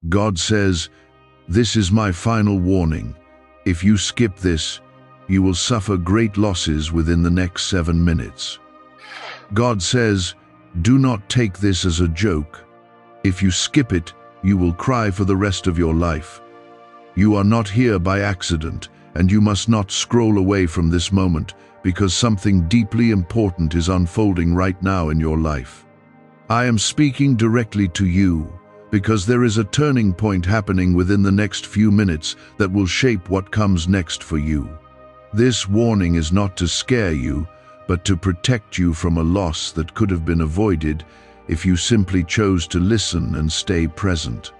God says, "This is my final warning. If you skip this, you will suffer great losses within the next 7 minutes." God says, "Do not take this as a joke. If you skip it, you will cry for the rest of your life. You are not here by accident, and you must not scroll away from this moment because something deeply important is unfolding right now in your life." I am speaking directly to you because there is a turning point happening within the next few minutes that will shape what comes next for you. This warning is not to scare you, but to protect you from a loss that could have been avoided if you simply chose to listen and stay present.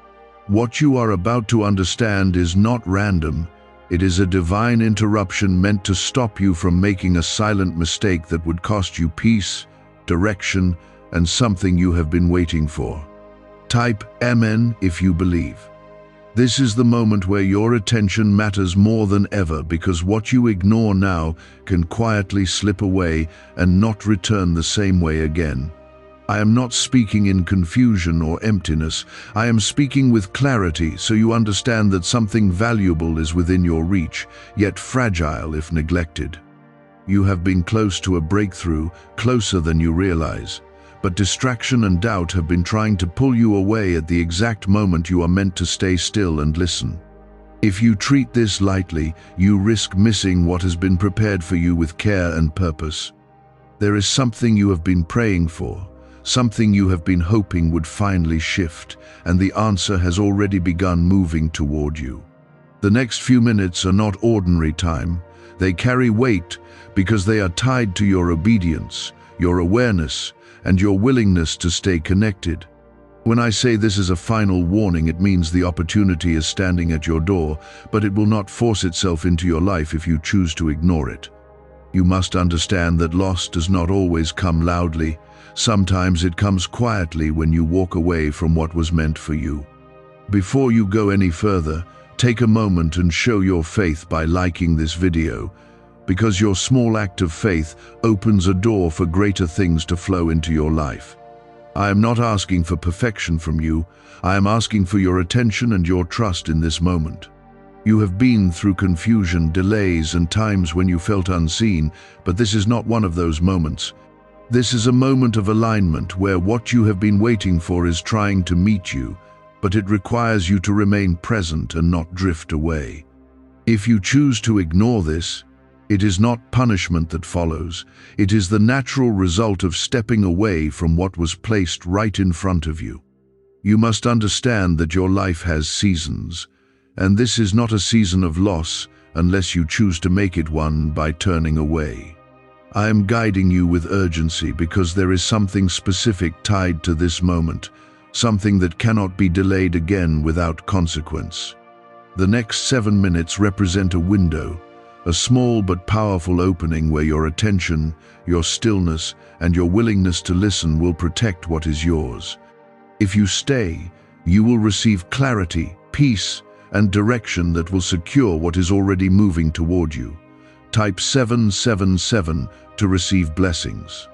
What you are about to understand is not random. It is a divine interruption meant to stop you from making a silent mistake that would cost you peace, direction, and something you have been waiting for. Type Amen if you believe. This is the moment where your attention matters more than ever, because what you ignore now can quietly slip away and not return the same way again. I am not speaking in confusion or emptiness. I am speaking with clarity so you understand that something valuable is within your reach, yet fragile if neglected. You have been close to a breakthrough, closer than you realize. But distraction and doubt have been trying to pull you away at the exact moment you are meant to stay still and listen. If you treat this lightly, you risk missing what has been prepared for you with care and purpose. There is something you have been praying for, something you have been hoping would finally shift, and the answer has already begun moving toward you. The next few minutes are not ordinary time. They carry weight because they are tied to your obedience, your awareness, and your willingness to stay connected. When I say this is a final warning, it means the opportunity is standing at your door, but it will not force itself into your life if you choose to ignore it. You must understand that loss does not always come loudly. Sometimes it comes quietly when you walk away from what was meant for you. Before you go any further, take a moment and show your faith by liking this video, because your small act of faith opens a door for greater things to flow into your life. I am not asking for perfection from you. I am asking for your attention and your trust in this moment. You have been through confusion, delays, and times when you felt unseen, but this is not one of those moments. This is a moment of alignment where what you have been waiting for is trying to meet you, but it requires you to remain present and not drift away. If you choose to ignore this, it is not punishment that follows. It is the natural result of stepping away from what was placed right in front of you. You must understand that your life has seasons, and this is not a season of loss unless you choose to make it one by turning away. I am guiding you with urgency because there is something specific tied to this moment, something that cannot be delayed again without consequence. The next 7 minutes represent a window, a small but powerful opening where your attention, your stillness, and your willingness to listen will protect what is yours. If you stay, you will receive clarity, peace, and direction that will secure what is already moving toward you. Type 777 to receive blessings.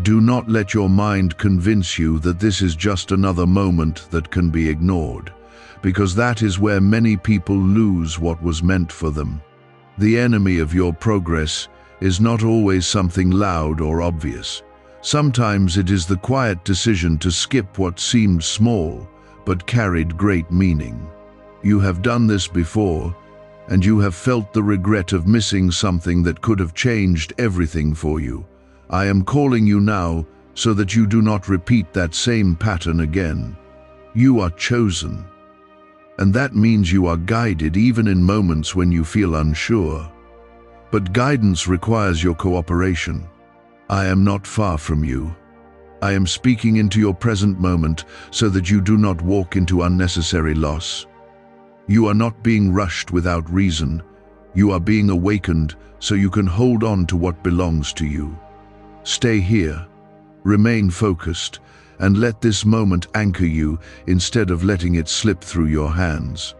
Do not let your mind convince you that this is just another moment that can be ignored, because that is where many people lose what was meant for them. The enemy of your progress is not always something loud or obvious. Sometimes it is the quiet decision to skip what seemed small but carried great meaning. You have done this before, and you have felt the regret of missing something that could have changed everything for you. I am calling you now so that you do not repeat that same pattern again. You are chosen. And that means you are guided even in moments when you feel unsure. But guidance requires your cooperation. I am not far from you. I am speaking into your present moment so that you do not walk into unnecessary loss. You are not being rushed without reason. You are being awakened so you can hold on to what belongs to you. Stay here, remain focused, and let this moment anchor you instead of letting it slip through your hands.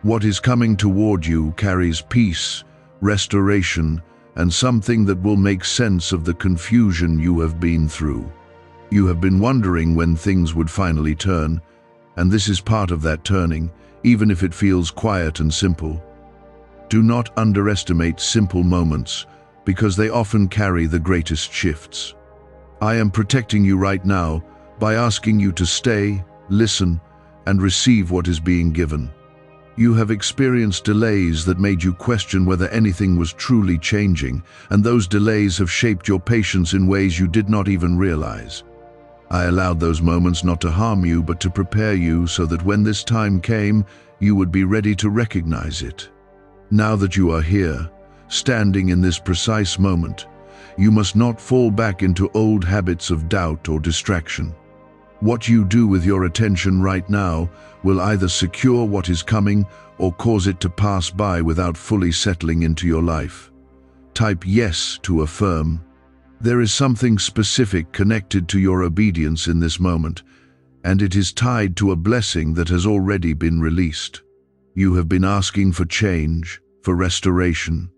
What is coming toward you carries peace, restoration, and something that will make sense of the confusion you have been through. You have been wondering when things would finally turn, and this is part of that turning, even if it feels quiet and simple. Do not underestimate simple moments, because they often carry the greatest shifts. I am protecting you right now by asking you to stay, listen, and receive what is being given. You have experienced delays that made you question whether anything was truly changing, and those delays have shaped your patience in ways you did not even realize. I allowed those moments not to harm you, but to prepare you so that when this time came, you would be ready to recognize it. Now that you are here, standing in this precise moment, you must not fall back into old habits of doubt or distraction. What you do with your attention right now will either secure what is coming or cause it to pass by without fully settling into your life. Type yes to affirm. There is something specific connected to your obedience in this moment, and it is tied to a blessing that has already been released. You have been asking for change, for restoration,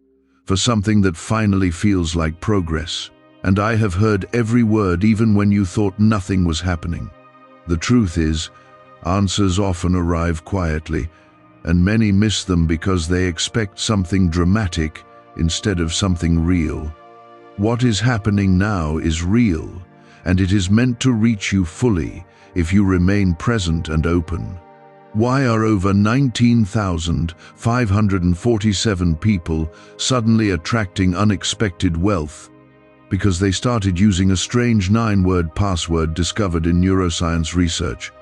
for something that finally feels like progress, and I have heard every word even when you thought nothing was happening. The truth is, answers often arrive quietly, and many miss them because they expect something dramatic instead of something real. What is happening now is real, and it is meant to reach you fully if you remain present and open. Why are over 19,547 people suddenly attracting unexpected wealth? Because they started using a strange 9-word password discovered in neuroscience research.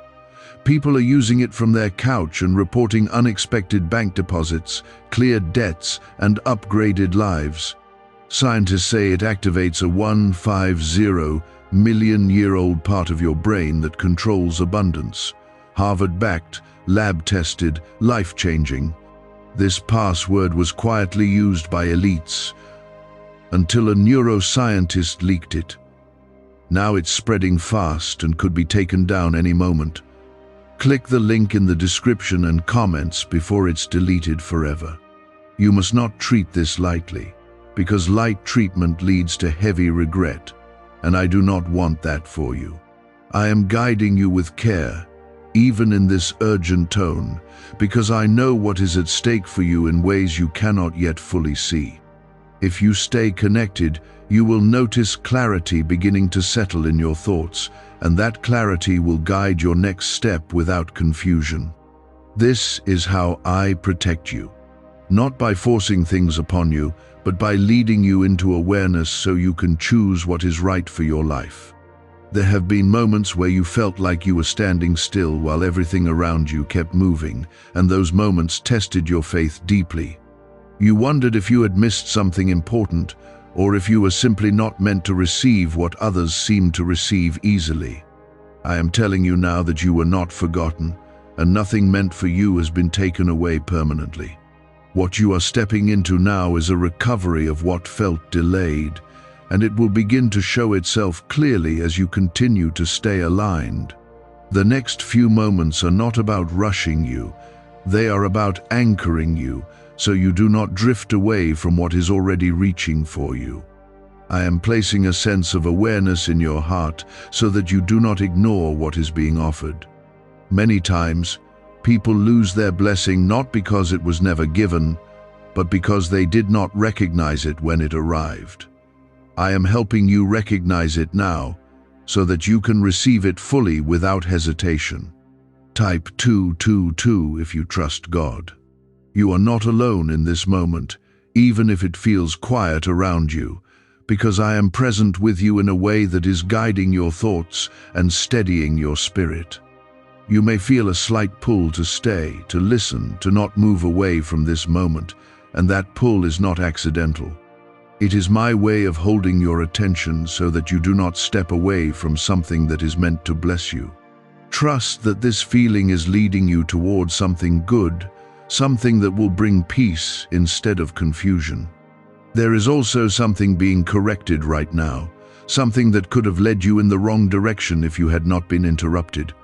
People are using it from their couch and reporting unexpected bank deposits, cleared debts, and upgraded lives. Scientists say it activates a 150-million-year-old part of your brain that controls abundance. Harvard-backed, lab-tested, life-changing. This password was quietly used by elites until a neuroscientist leaked it. Now it's spreading fast and could be taken down any moment. Click the link in the description and comments before it's deleted forever. You must not treat this lightly, because light treatment leads to heavy regret, and I do not want that for you. I am guiding you with care, even in this urgent tone, because I know what is at stake for you in ways you cannot yet fully see. If you stay connected, you will notice clarity beginning to settle in your thoughts, and that clarity will guide your next step without confusion. This is how I protect you, not by forcing things upon you, but by leading you into awareness so you can choose what is right for your life. There have been moments where you felt like you were standing still while everything around you kept moving, and those moments tested your faith deeply. You wondered if you had missed something important, or if you were simply not meant to receive what others seemed to receive easily. I am telling you now that you were not forgotten, and nothing meant for you has been taken away permanently. What you are stepping into now is a recovery of what felt delayed, and it will begin to show itself clearly as you continue to stay aligned. The next few moments are not about rushing you, they are about anchoring you, so you do not drift away from what is already reaching for you. I am placing a sense of awareness in your heart so that you do not ignore what is being offered. Many times, people lose their blessing not because it was never given, but because they did not recognize it when it arrived. I am helping you recognize it now, so that you can receive it fully without hesitation. Type 222 if you trust God. You are not alone in this moment, even if it feels quiet around you, because I am present with you in a way that is guiding your thoughts and steadying your spirit. You may feel a slight pull to stay, to listen, to not move away from this moment, and that pull is not accidental. It is my way of holding your attention so that you do not step away from something that is meant to bless you. Trust that this feeling is leading you towards something good, something that will bring peace instead of confusion. There is also something being corrected right now, something that could have led you in the wrong direction if you had not been interrupted.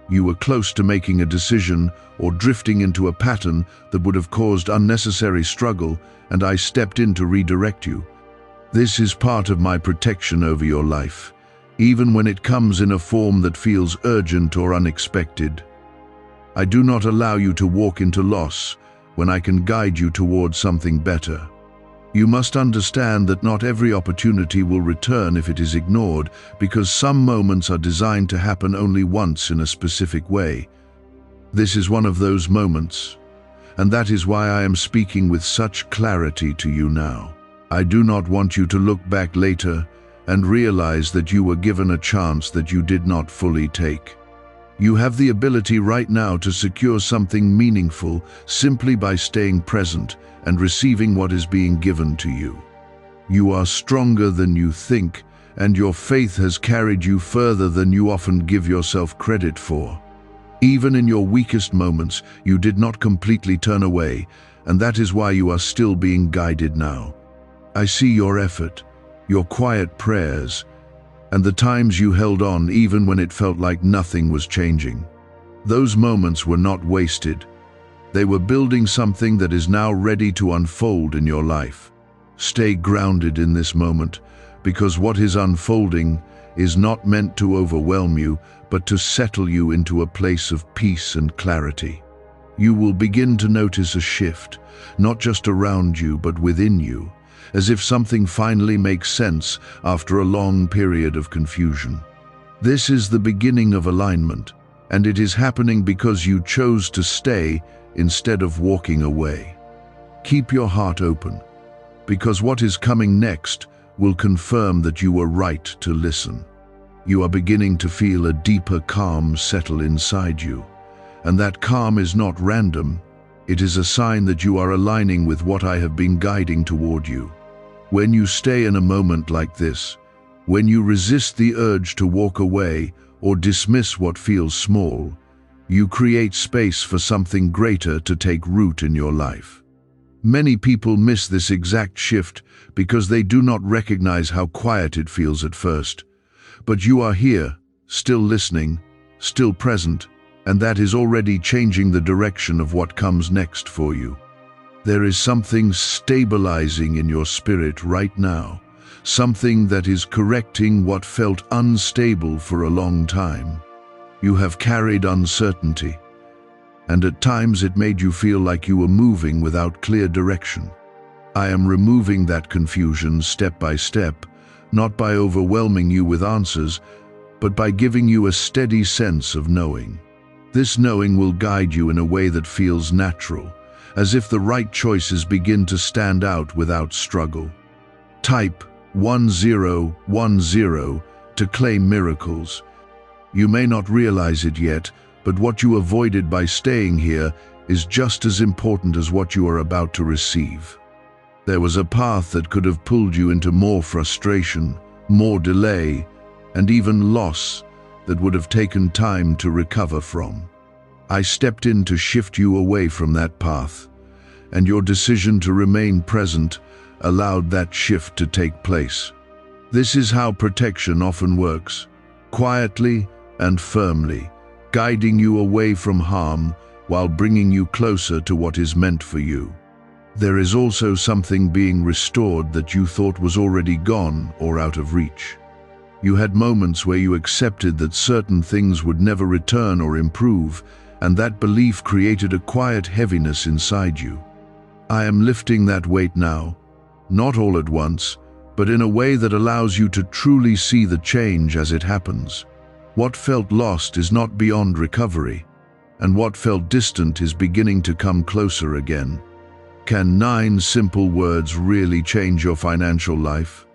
You were close to making a decision or drifting into a pattern that would have caused unnecessary struggle, and I stepped in to redirect you. This is part of my protection over your life, even when it comes in a form that feels urgent or unexpected. I do not allow you to walk into loss when I can guide you towards something better. You must understand that not every opportunity will return if it is ignored, because some moments are designed to happen only once in a specific way. This is one of those moments, and that is why I am speaking with such clarity to you now. I do not want you to look back later and realize that you were given a chance that you did not fully take. You have the ability right now to secure something meaningful simply by staying present and receiving what is being given to you. You are stronger than you think, and your faith has carried you further than you often give yourself credit for. Even in your weakest moments, you did not completely turn away, and that is why you are still being guided now. I see your effort, your quiet prayers, and the times you held on even when it felt like nothing was changing. Those moments were not wasted. They were building something that is now ready to unfold in your life. Stay grounded in this moment, because what is unfolding is not meant to overwhelm you, but to settle you into a place of peace and clarity. You will begin to notice a shift, not just around you, but within you, as if something finally makes sense after a long period of confusion. This is the beginning of alignment, and it is happening because you chose to stay instead of walking away. Keep your heart open, because what is coming next will confirm that you were right to listen. You are beginning to feel a deeper calm settle inside you, and that calm is not random. It is a sign that you are aligning with what I have been guiding toward you. When you stay in a moment like this, when you resist the urge to walk away or dismiss what feels small, you create space for something greater to take root in your life. Many people miss this exact shift because they do not recognize how quiet it feels at first. But you are here, still listening, still present, and that is already changing the direction of what comes next for you. There is something stabilizing in your spirit right now, something that is correcting what felt unstable for a long time. You have carried uncertainty, and at times it made you feel like you were moving without clear direction. I am removing that confusion step by step, not by overwhelming you with answers, but by giving you a steady sense of knowing. This knowing will guide you in a way that feels natural, as if the right choices begin to stand out without struggle. Type 1010 to claim miracles. You may not realize it yet, but what you avoided by staying here is just as important as what you are about to receive. There was a path that could have pulled you into more frustration, more delay, and even loss that would have taken time to recover from. I stepped in to shift you away from that path, and your decision to remain present allowed that shift to take place. This is how protection often works, quietly and firmly, guiding you away from harm while bringing you closer to what is meant for you. There is also something being restored that you thought was already gone or out of reach. You had moments where you accepted that certain things would never return or improve, and that belief created a quiet heaviness inside you. I am lifting that weight now, not all at once, but in a way that allows you to truly see the change as it happens. What felt lost is not beyond recovery, and what felt distant is beginning to come closer again. Can 9 simple words really change your financial life?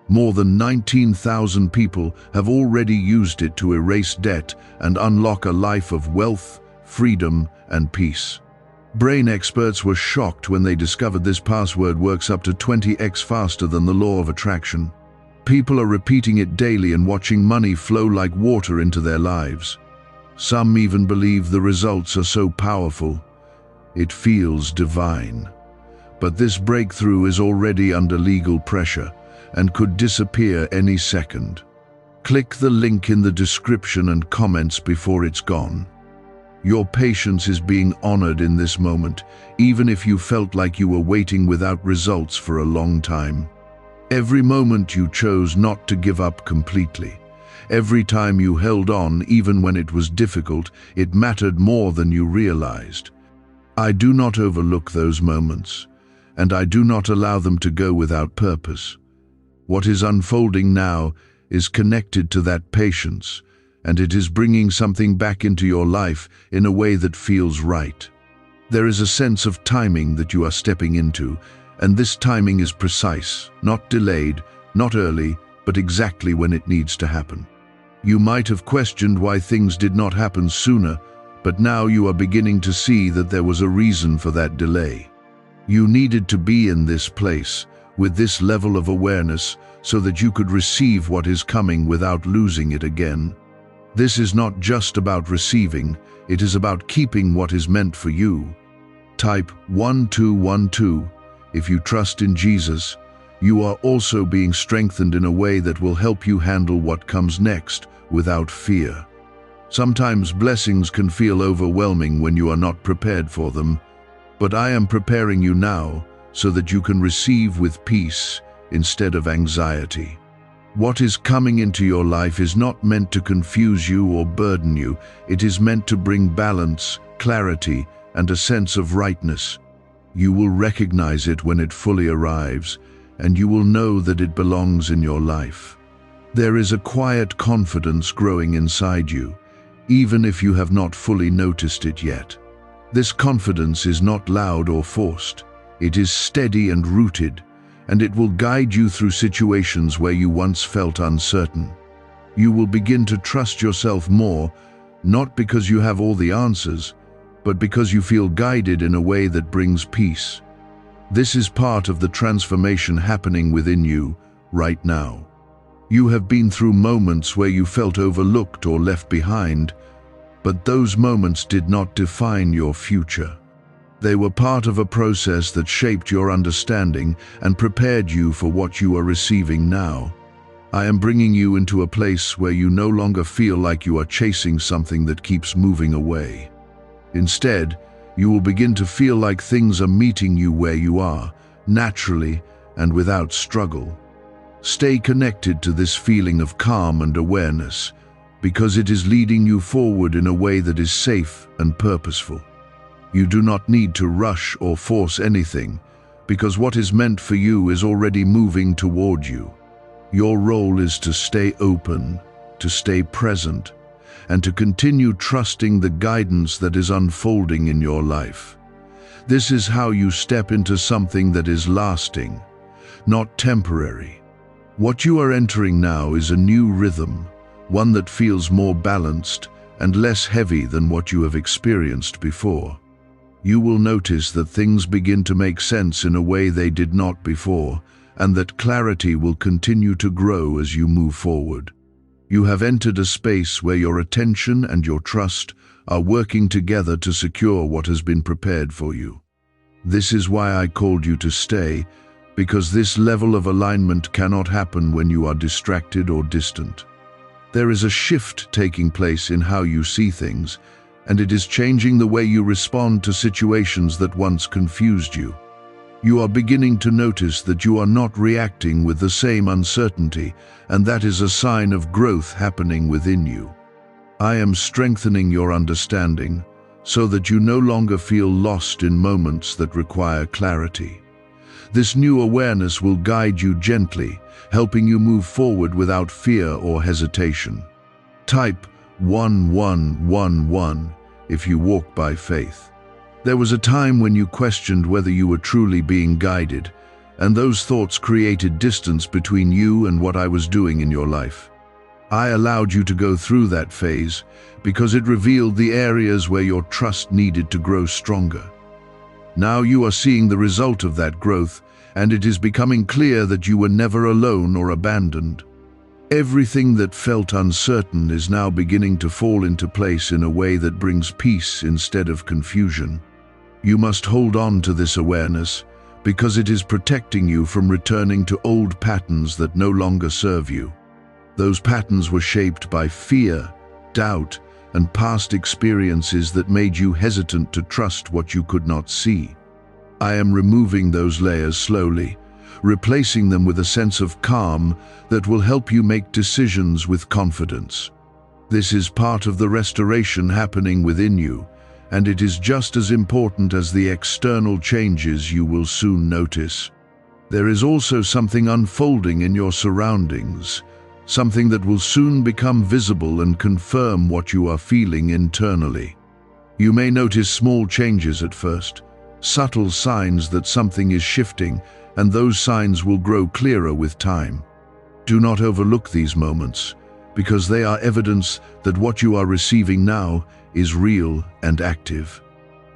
More than 19,000 people have already used it to erase debt and unlock a life of wealth, freedom, and peace. Brain experts were shocked when they discovered this password works up to 20x faster than the law of attraction. People are repeating it daily and watching money flow like water into their lives. Some even believe the results are so powerful, it feels divine. But this breakthrough is already under legal pressure and could disappear any second. Click the link in the description and comments before it's gone. Your patience is being honored in this moment, even if you felt like you were waiting without results for a long time. Every moment you chose not to give up completely. Every time you held on, even when it was difficult, it mattered more than you realized. I do not overlook those moments, and I do not allow them to go without purpose. What is unfolding now is connected to that patience, and it is bringing something back into your life in a way that feels right. There is a sense of timing that you are stepping into, and this timing is precise, not delayed, not early, but exactly when it needs to happen. You might have questioned why things did not happen sooner, but now you are beginning to see that there was a reason for that delay. You needed to be in this place, with this level of awareness, so that you could receive what is coming without losing it again. This is not just about receiving, it is about keeping what is meant for you. Type 1212 if you trust in Jesus. You are also being strengthened in a way that will help you handle what comes next without fear. Sometimes blessings can feel overwhelming when you are not prepared for them, but I am preparing you now so that you can receive with peace instead of anxiety. What is coming into your life is not meant to confuse you or burden you. It is meant to bring balance, clarity, and a sense of rightness. You will recognize it when it fully arrives, and you will know that it belongs in your life. There is a quiet confidence growing inside you, even if you have not fully noticed it yet. This confidence is not loud or forced. It is steady and rooted, and it will guide you through situations where you once felt uncertain. You will begin to trust yourself more, not because you have all the answers, but because you feel guided in a way that brings peace. This is part of the transformation happening within you right now. You have been through moments where you felt overlooked or left behind, but those moments did not define your future. They were part of a process that shaped your understanding and prepared you for what you are receiving now. I am bringing you into a place where you no longer feel like you are chasing something that keeps moving away. Instead, you will begin to feel like things are meeting you where you are, naturally and without struggle. Stay connected to this feeling of calm and awareness, because it is leading you forward in a way that is safe and purposeful. You do not need to rush or force anything, because what is meant for you is already moving toward you. Your role is to stay open, to stay present, and to continue trusting the guidance that is unfolding in your life. This is how you step into something that is lasting, not temporary. What you are entering now is a new rhythm, one that feels more balanced and less heavy than what you have experienced before. You will notice that things begin to make sense in a way they did not before, and that clarity will continue to grow as you move forward. You have entered a space where your attention and your trust are working together to secure what has been prepared for you. This is why I called you to stay, because this level of alignment cannot happen when you are distracted or distant. There is a shift taking place in how you see things, and it is changing the way you respond to situations that once confused you. You are beginning to notice that you are not reacting with the same uncertainty, and that is a sign of growth happening within you. I am strengthening your understanding so that you no longer feel lost in moments that require clarity. This new awareness will guide you gently, helping you move forward without fear or hesitation. Type 1111 if you walk by faith. There was a time when you questioned whether you were truly being guided, and those thoughts created distance between you and what I was doing in your life. I allowed you to go through that phase because it revealed the areas where your trust needed to grow stronger. Now you are seeing the result of that growth, and it is becoming clear that you were never alone or abandoned. Everything that felt uncertain is now beginning to fall into place in a way that brings peace instead of confusion. You must hold on to this awareness because it is protecting you from returning to old patterns that no longer serve you. Those patterns were shaped by fear, doubt, and past experiences that made you hesitant to trust what you could not see. I am removing those layers slowly, replacing them with a sense of calm that will help you make decisions with confidence. This is part of the restoration happening within you, and it is just as important as the external changes you will soon notice. There is also something unfolding in your surroundings, something that will soon become visible and confirm what you are feeling internally. You may notice small changes at first, subtle signs that something is shifting, and those signs will grow clearer with time. Do not overlook these moments, because they are evidence that what you are receiving now is real and active.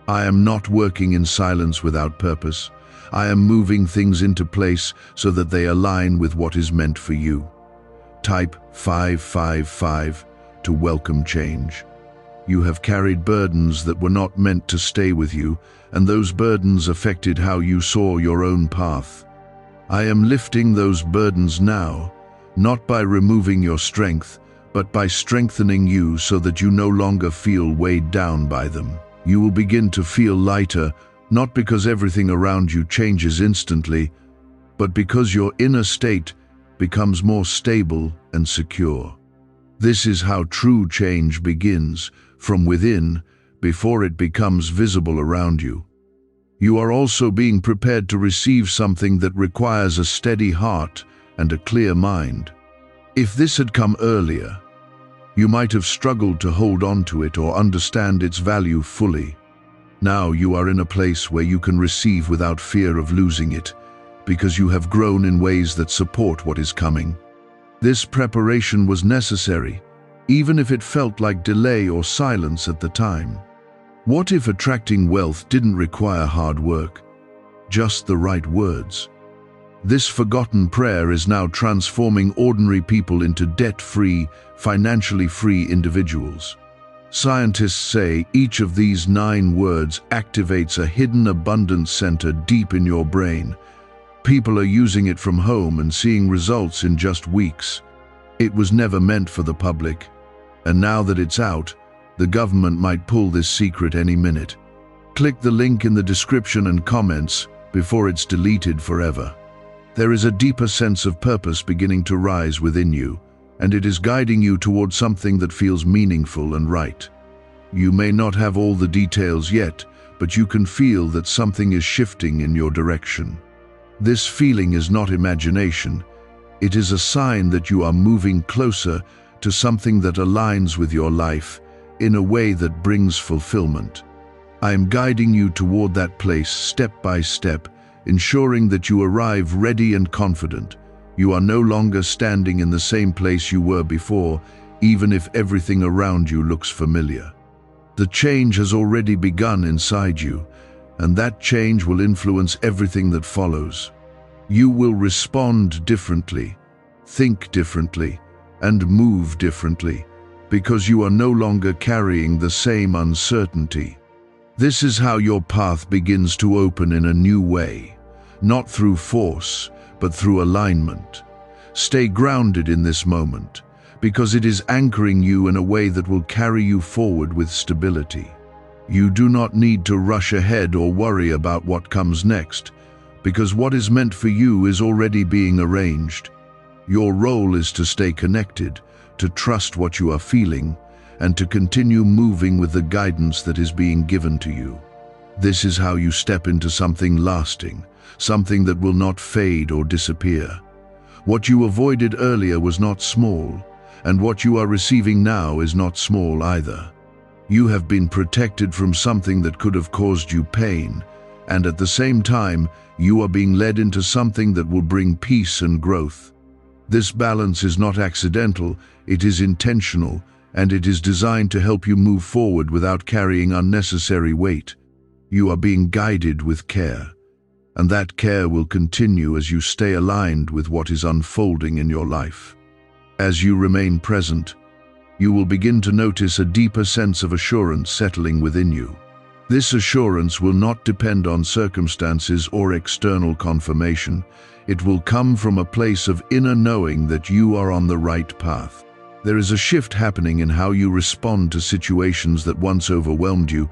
I am not working in silence without purpose. I am moving things into place so that they align with what is meant for you. Type 555 to welcome change. You have carried burdens that were not meant to stay with you, and those burdens affected how you saw your own path. I am lifting those burdens now, not by removing your strength, but by strengthening you so that you no longer feel weighed down by them. You will begin to feel lighter, not because everything around you changes instantly, but because your inner state becomes more stable and secure. This is how true change begins, from within, before it becomes visible around you. You are also being prepared to receive something that requires a steady heart and a clear mind. If this had come earlier, you might have struggled to hold on to it or understand its value fully. Now you are in a place where you can receive without fear of losing it, because you have grown in ways that support what is coming. This preparation was necessary, even if it felt like delay or silence at the time. What if attracting wealth didn't require hard work, just the right words? This forgotten prayer is now transforming ordinary people into debt-free, financially free individuals. Scientists say each of these 9 words activates a hidden abundance center deep in your brain. People are using it from home and seeing results in just weeks. It was never meant for the public, and now that it's out, the government might pull this secret any minute. Click the link in the description and comments before it's deleted forever. There is a deeper sense of purpose beginning to rise within you, and it is guiding you toward something that feels meaningful and right. You may not have all the details yet, but you can feel that something is shifting in your direction. This feeling is not imagination. It is a sign that you are moving closer to something that aligns with your life in a way that brings fulfillment. I am guiding you toward that place step by step, ensuring that you arrive ready and confident. You are no longer standing in the same place you were before, even if everything around you looks familiar. The change has already begun inside you, and that change will influence everything that follows. You will respond differently, think differently, and move differently, because you are no longer carrying the same uncertainty. This is how your path begins to open in a new way, not through force, but through alignment. Stay grounded in this moment, because it is anchoring you in a way that will carry you forward with stability. You do not need to rush ahead or worry about what comes next, because what is meant for you is already being arranged. Your role is to stay connected, to trust what you are feeling, and to continue moving with the guidance that is being given to you. This is how you step into something lasting, something that will not fade or disappear. What you avoided earlier was not small, and what you are receiving now is not small either. You have been protected from something that could have caused you pain, and at the same time, you are being led into something that will bring peace and growth. This balance is not accidental, it is intentional, and it is designed to help you move forward without carrying unnecessary weight. You are being guided with care, and that care will continue as you stay aligned with what is unfolding in your life. As you remain present, you will begin to notice a deeper sense of assurance settling within you. This assurance will not depend on circumstances or external confirmation. It will come from a place of inner knowing that you are on the right path. There is a shift happening in how you respond to situations that once overwhelmed you,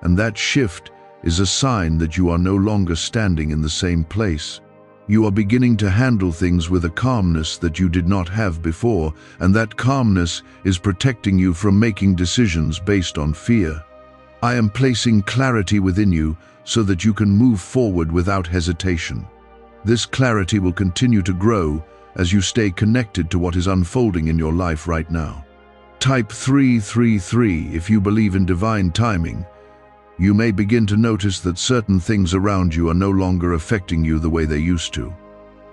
and that shift is a sign that you are no longer standing in the same place. You are beginning to handle things with a calmness that you did not have before, and that calmness is protecting you from making decisions based on fear. I am placing clarity within you so that you can move forward without hesitation. This clarity will continue to grow as you stay connected to what is unfolding in your life right now. Type 333 if you believe in divine timing. You may begin to notice that certain things around you are no longer affecting you the way they used to.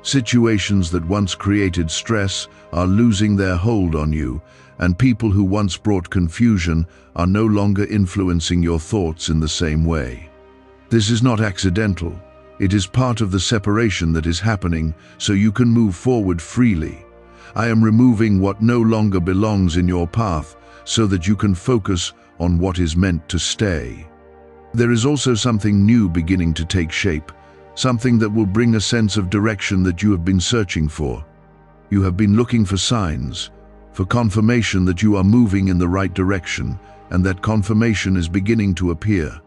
Situations that once created stress are losing their hold on you, and people who once brought confusion are no longer influencing your thoughts in the same way. This is not accidental. It is part of the separation that is happening so you can move forward freely. I am removing what no longer belongs in your path so that you can focus on what is meant to stay. There is also something new beginning to take shape, something that will bring a sense of direction that you have been searching for. You have been looking for signs, for confirmation that you are moving in the right direction, and that confirmation is beginning to appear.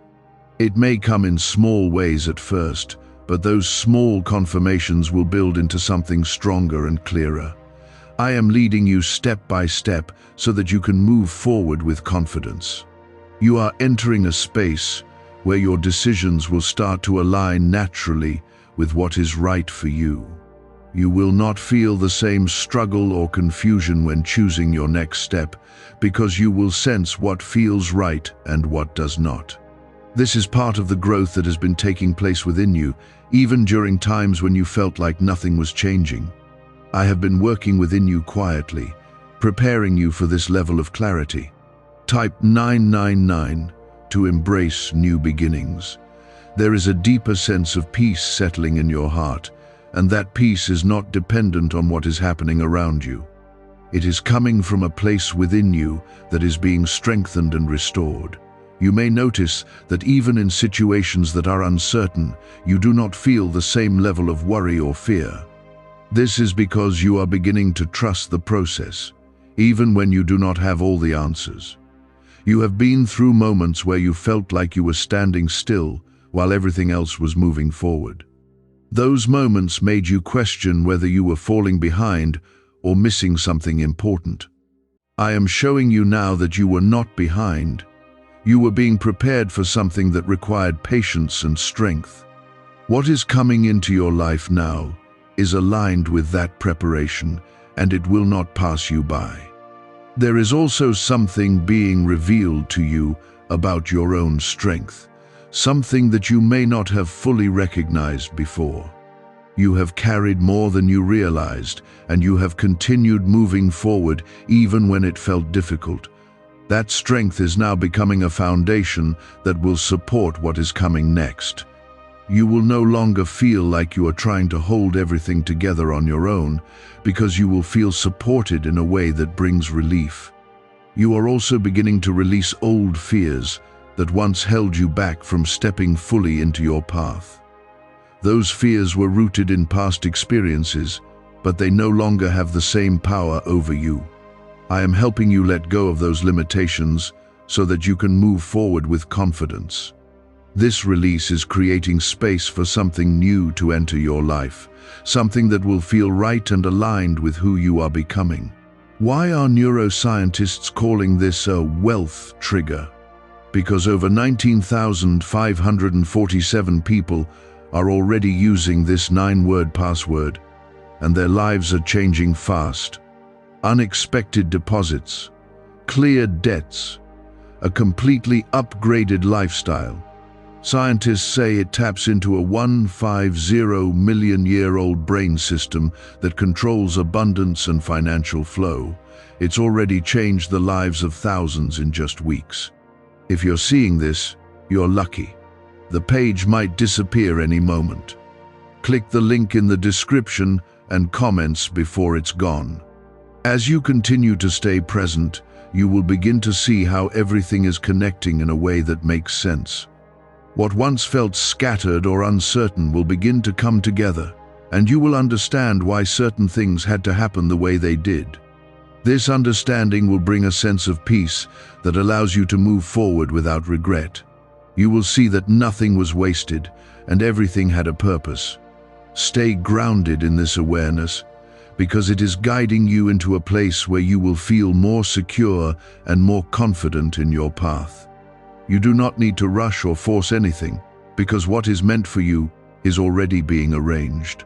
It may come in small ways at first, but those small confirmations will build into something stronger and clearer. I am leading you step by step so that you can move forward with confidence. You are entering a space where your decisions will start to align naturally with what is right for you. You will not feel the same struggle or confusion when choosing your next step, because you will sense what feels right and what does not. This is part of the growth that has been taking place within you, even during times when you felt like nothing was changing. I have been working within you quietly, preparing you for this level of clarity. Type 999 to embrace new beginnings. There is a deeper sense of peace settling in your heart, and that peace is not dependent on what is happening around you. It is coming from a place within you that is being strengthened and restored. You may notice that even in situations that are uncertain, you do not feel the same level of worry or fear. This is because you are beginning to trust the process, even when you do not have all the answers. You have been through moments where you felt like you were standing still while everything else was moving forward. Those moments made you question whether you were falling behind or missing something important. I am showing you now that you were not behind. You were being prepared for something that required patience and strength. What is coming into your life now is aligned with that preparation, and it will not pass you by. There is also something being revealed to you about your own strength, something that you may not have fully recognized before. You have carried more than you realized, and you have continued moving forward even when it felt difficult. That strength is now becoming a foundation that will support what is coming next. You will no longer feel like you are trying to hold everything together on your own, because you will feel supported in a way that brings relief. You are also beginning to release old fears that once held you back from stepping fully into your path. Those fears were rooted in past experiences, but they no longer have the same power over you. I am helping you let go of those limitations so that you can move forward with confidence. This release is creating space for something new to enter your life, something that will feel right and aligned with who you are becoming. Why are neuroscientists calling this a wealth trigger? Because over 19,547 people are already using this 9-word password, and their lives are changing fast. Unexpected deposits, cleared debts, a completely upgraded lifestyle. Scientists say it taps into a 150-million-year-old brain system that controls abundance and financial flow. It's already changed the lives of thousands in just weeks. If you're seeing this, you're lucky. The page might disappear any moment. Click the link in the description and comments before it's gone. As you continue to stay present, you will begin to see how everything is connecting in a way that makes sense. What once felt scattered or uncertain will begin to come together, and you will understand why certain things had to happen the way they did. This understanding will bring a sense of peace that allows you to move forward without regret. You will see that nothing was wasted and everything had a purpose. Stay grounded in this awareness, because it is guiding you into a place where you will feel more secure and more confident in your path. You do not need to rush or force anything, because what is meant for you is already being arranged.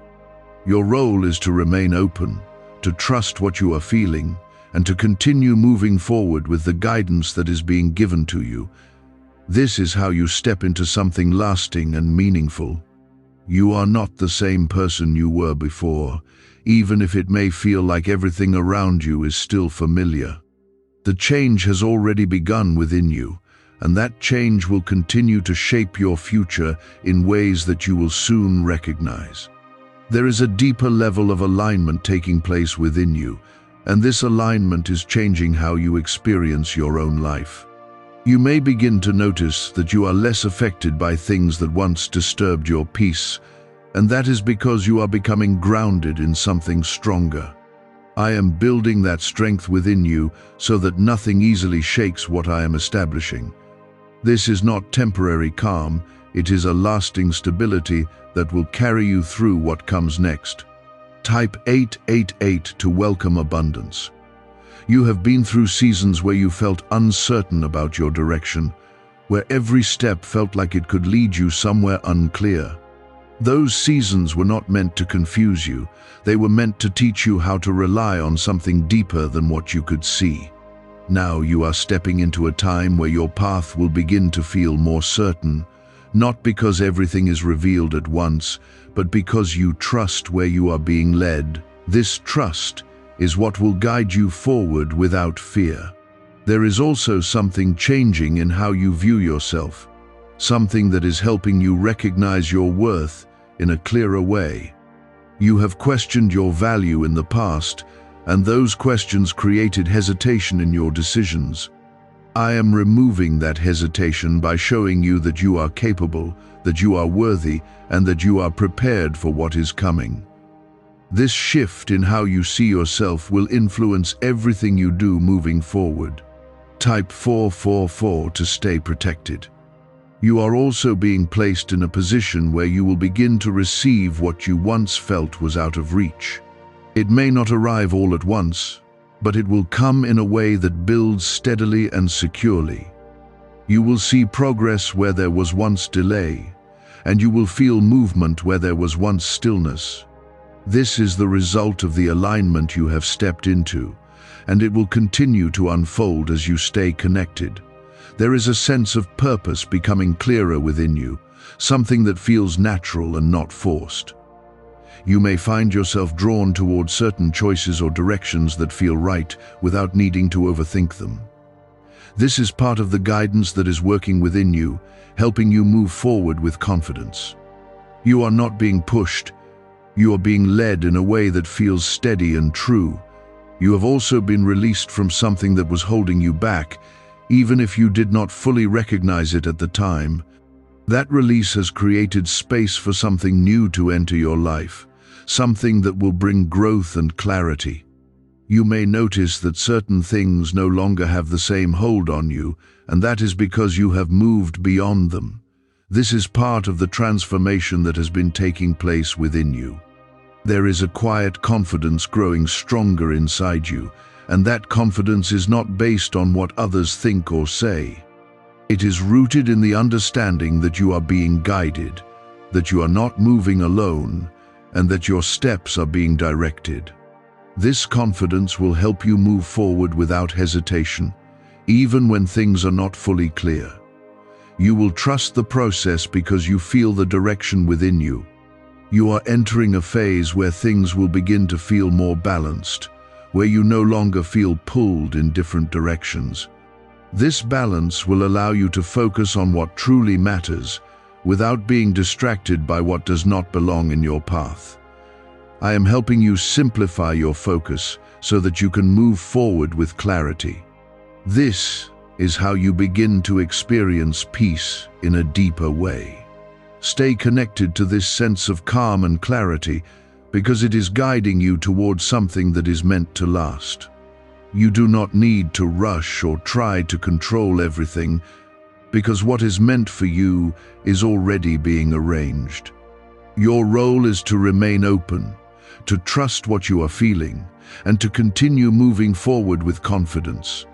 Your role is to remain open, to trust what you are feeling, and to continue moving forward with the guidance that is being given to you. This is how you step into something lasting and meaningful. You are not the same person you were before, even if it may feel like everything around you is still familiar. The change has already begun within you, and that change will continue to shape your future in ways that you will soon recognize. There is a deeper level of alignment taking place within you, and this alignment is changing how you experience your own life. You may begin to notice that you are less affected by things that once disturbed your peace, and that is because you are becoming grounded in something stronger. I am building that strength within you so that nothing easily shakes what I am establishing. This is not temporary calm, it is a lasting stability that will carry you through what comes next. Type 888 to welcome abundance. You have been through seasons where you felt uncertain about your direction, where every step felt like it could lead you somewhere unclear. Those seasons were not meant to confuse you, they were meant to teach you how to rely on something deeper than what you could see. Now you are stepping into a time where your path will begin to feel more certain, not because everything is revealed at once, but because you trust where you are being led. This trust is what will guide you forward without fear. There is also something changing in how you view yourself, something that is helping you recognize your worth in a clearer way. You have questioned your value in the past, and those questions created hesitation in your decisions. I am removing that hesitation by showing you that you are capable, that you are worthy, and that you are prepared for what is coming. This shift in how you see yourself will influence everything you do moving forward. Type 444 to stay protected. You are also being placed in a position where you will begin to receive what you once felt was out of reach. It may not arrive all at once, but it will come in a way that builds steadily and securely. You will see progress where there was once delay, and you will feel movement where there was once stillness. This is the result of the alignment you have stepped into, and it will continue to unfold as you stay connected. There is a sense of purpose becoming clearer within you, something that feels natural and not forced. You may find yourself drawn towards certain choices or directions that feel right without needing to overthink them. This is part of the guidance that is working within you, helping you move forward with confidence. You are not being pushed. You are being led in a way that feels steady and true. You have also been released from something that was holding you back, even if you did not fully recognize it at the time. That release has created space for something new to enter your life, something that will bring growth and clarity. You may notice that certain things no longer have the same hold on you, and that is because you have moved beyond them. This is part of the transformation that has been taking place within you. There is a quiet confidence growing stronger inside you, and that confidence is not based on what others think or say. It is rooted in the understanding that you are being guided, that you are not moving alone, and that your steps are being directed. This confidence will help you move forward without hesitation, even when things are not fully clear. You will trust the process because you feel the direction within you. You are entering a phase where things will begin to feel more balanced, where you no longer feel pulled in different directions. This balance will allow you to focus on what truly matters, without being distracted by what does not belong in your path. I am helping you simplify your focus so that you can move forward with clarity. This is how you begin to experience peace in a deeper way. Stay connected to this sense of calm and clarity because it is guiding you towards something that is meant to last. You do not need to rush or try to control everything because what is meant for you is already being arranged. Your role is to remain open, to trust what you are feeling, and to continue moving forward with confidence.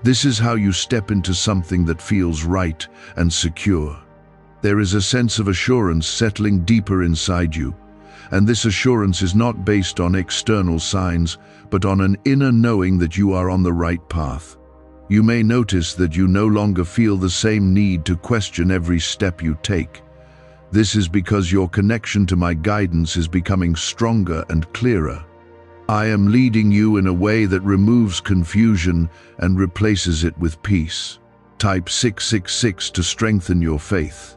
This is how you step into something that feels right and secure. There is a sense of assurance settling deeper inside you, and this assurance is not based on external signs, but on an inner knowing that you are on the right path. You may notice that you no longer feel the same need to question every step you take. This is because your connection to my guidance is becoming stronger and clearer. I am leading you in a way that removes confusion and replaces it with peace. Type 666 to strengthen your faith.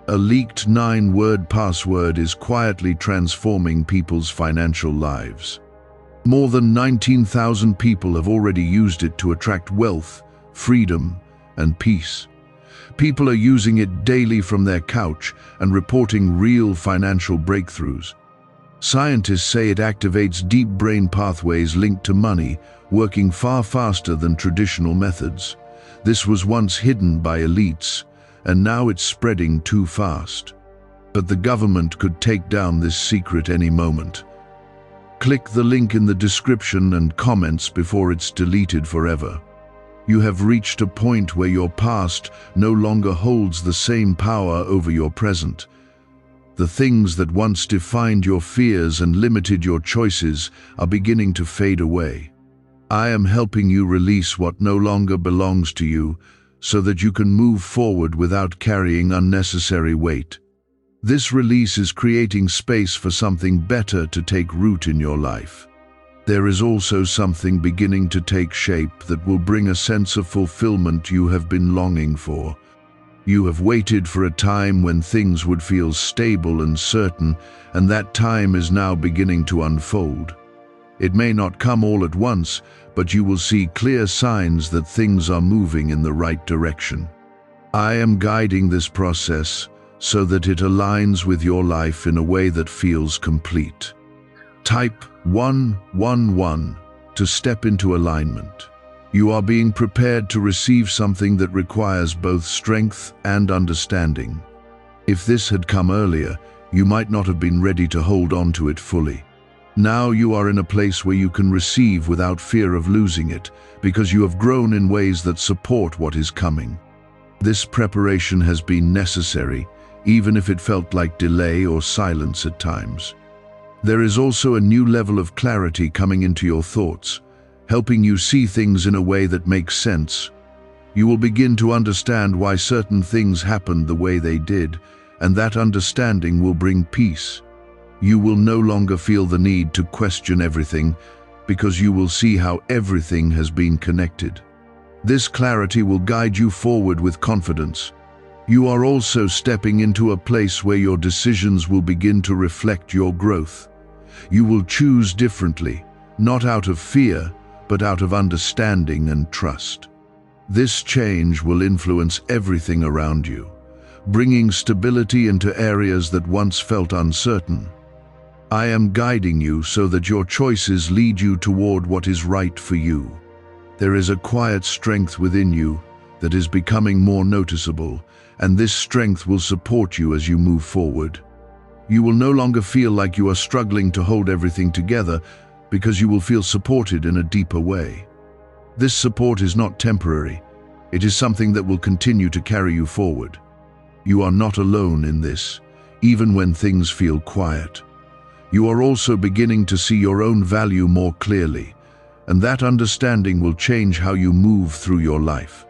A leaked 9-word password is quietly transforming people's financial lives. More than 19,000 people have already used it to attract wealth, freedom, and peace. People are using it daily from their couch and reporting real financial breakthroughs. Scientists say it activates deep brain pathways linked to money, working far faster than traditional methods. This was once hidden by elites, and now it's spreading too fast. But the government could take down this secret any moment. Click the link in the description and comments before it's deleted forever. You have reached a point where your past no longer holds the same power over your present. The things that once defined your fears and limited your choices are beginning to fade away. I am helping you release what no longer belongs to you so that you can move forward without carrying unnecessary weight. This release is creating space for something better to take root in your life. There is also something beginning to take shape that will bring a sense of fulfillment you have been longing for. You have waited for a time when things would feel stable and certain, and that time is now beginning to unfold. It may not come all at once, but you will see clear signs that things are moving in the right direction. I am guiding this process so that it aligns with your life in a way that feels complete. Type 111 to step into alignment. You are being prepared to receive something that requires both strength and understanding. If this had come earlier, you might not have been ready to hold on to it fully. Now you are in a place where you can receive without fear of losing it, because you have grown in ways that support what is coming. This preparation has been necessary, even if it felt like delay or silence at times. There is also a new level of clarity coming into your thoughts, helping you see things in a way that makes sense. You will begin to understand why certain things happened the way they did, and that understanding will bring peace. You will no longer feel the need to question everything, because you will see how everything has been connected. This clarity will guide you forward with confidence. You are also stepping into a place where your decisions will begin to reflect your growth. You will choose differently, not out of fear, but out of understanding and trust. This change will influence everything around you, bringing stability into areas that once felt uncertain. I am guiding you so that your choices lead you toward what is right for you. There is a quiet strength within you that is becoming more noticeable, and this strength will support you as you move forward. You will no longer feel like you are struggling to hold everything together, because you will feel supported in a deeper way. This support is not temporary. It is something that will continue to carry you forward. You are not alone in this, even when things feel quiet. You are also beginning to see your own value more clearly, and that understanding will change how you move through your life.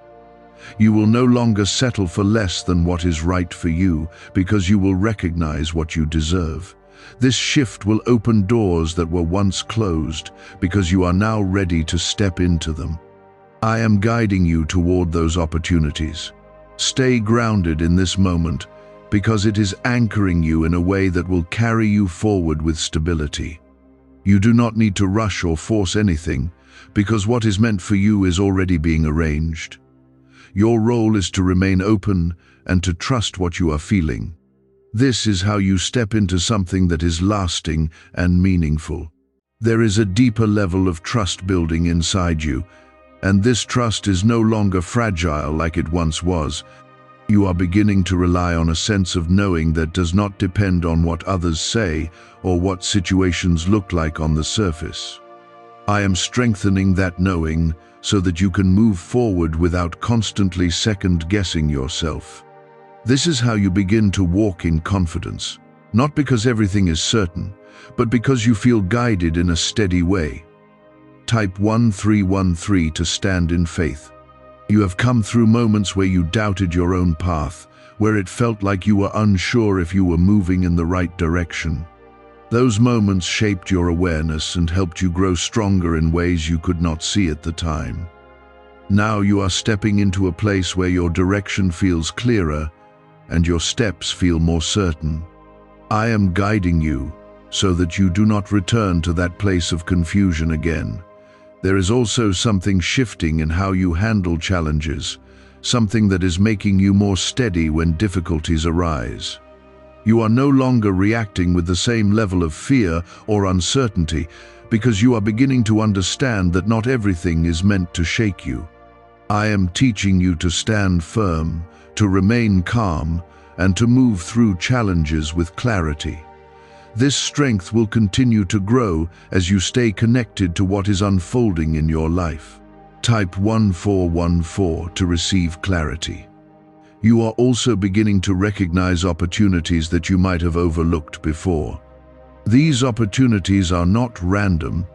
You will no longer settle for less than what is right for you, because you will recognize what you deserve. This shift will open doors that were once closed, because you are now ready to step into them. I am guiding you toward those opportunities. Stay grounded in this moment, because it is anchoring you in a way that will carry you forward with stability. You do not need to rush or force anything, because what is meant for you is already being arranged. Your role is to remain open and to trust what you are feeling. This is how you step into something that is lasting and meaningful. There is a deeper level of trust building inside you, and this trust is no longer fragile like it once was. You are beginning to rely on a sense of knowing that does not depend on what others say or what situations look like on the surface. I am strengthening that knowing so that you can move forward without constantly second-guessing yourself. This is how you begin to walk in confidence, not because everything is certain, but because you feel guided in a steady way. Type 1313 to stand in faith. You have come through moments where you doubted your own path, where it felt like you were unsure if you were moving in the right direction. Those moments shaped your awareness and helped you grow stronger in ways you could not see at the time. Now you are stepping into a place where your direction feels clearer and your steps feel more certain. I am guiding you so that you do not return to that place of confusion again. There is also something shifting in how you handle challenges, something that is making you more steady when difficulties arise. You are no longer reacting with the same level of fear or uncertainty because you are beginning to understand that not everything is meant to shake you. I am teaching you to stand firm, to remain calm, and to move through challenges with clarity. This strength will continue to grow as you stay connected to what is unfolding in your life. Type 1414 to receive clarity. You are also beginning to recognize opportunities that you might have overlooked before. These opportunities are not random.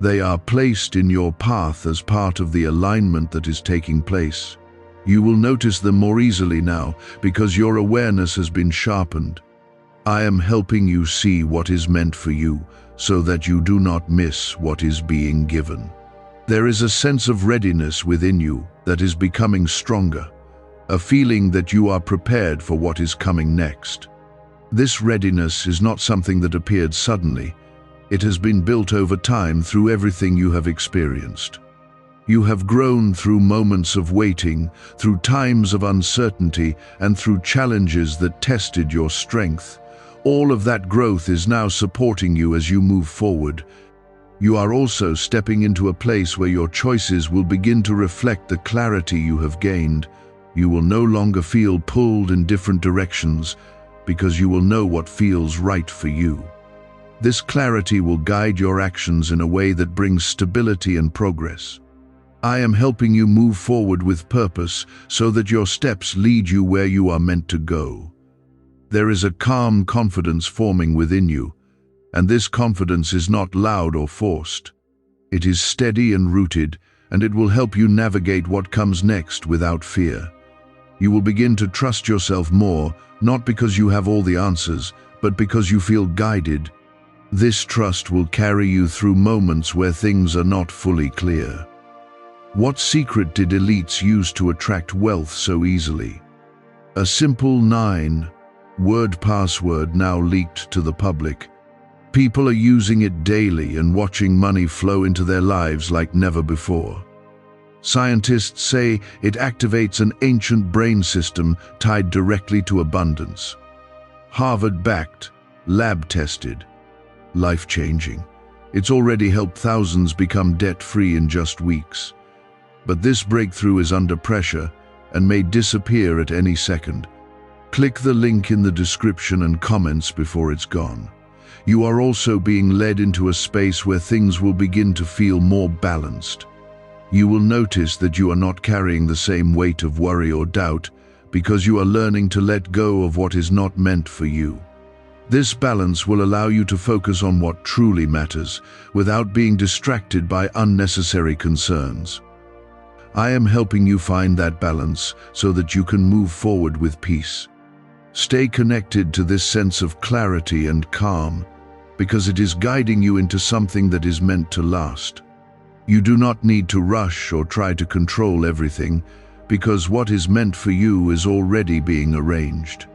They are placed in your path as part of the alignment that is taking place. You will notice them more easily now because your awareness has been sharpened. I am helping you see what is meant for you so that you do not miss what is being given. There is a sense of readiness within you that is becoming stronger, a feeling that you are prepared for what is coming next. This readiness is not something that appeared suddenly. It has been built over time through everything you have experienced. You have grown through moments of waiting, through times of uncertainty, and through challenges that tested your strength. All of that growth is now supporting you as you move forward. You are also stepping into a place where your choices will begin to reflect the clarity you have gained. You will no longer feel pulled in different directions because you will know what feels right for you. This clarity will guide your actions in a way that brings stability and progress. I am helping you move forward with purpose so that your steps lead you where you are meant to go. There is a calm confidence forming within you, and this confidence is not loud or forced. It is steady and rooted, and it will help you navigate what comes next without fear. You will begin to trust yourself more, not because you have all the answers, but because you feel guided. This trust will carry you through moments where things are not fully clear. What secret did elites use to attract wealth so easily? A simple 9-word password now leaked to the public. People are using it daily and watching money flow into their lives like never before. Scientists say it activates an ancient brain system tied directly to abundance. Harvard-backed, lab-tested, life-changing. It's already helped thousands become debt-free in just weeks. But this breakthrough is under pressure and may disappear at any second. Click the link in the description and comments before it's gone. You are also being led into a space where things will begin to feel more balanced. You will notice that you are not carrying the same weight of worry or doubt because you are learning to let go of what is not meant for you. This balance will allow you to focus on what truly matters without being distracted by unnecessary concerns. I am helping you find that balance so that you can move forward with peace. Stay connected to this sense of clarity and calm because it is guiding you into something that is meant to last. You do not need to rush or try to control everything because what is meant for you is already being arranged.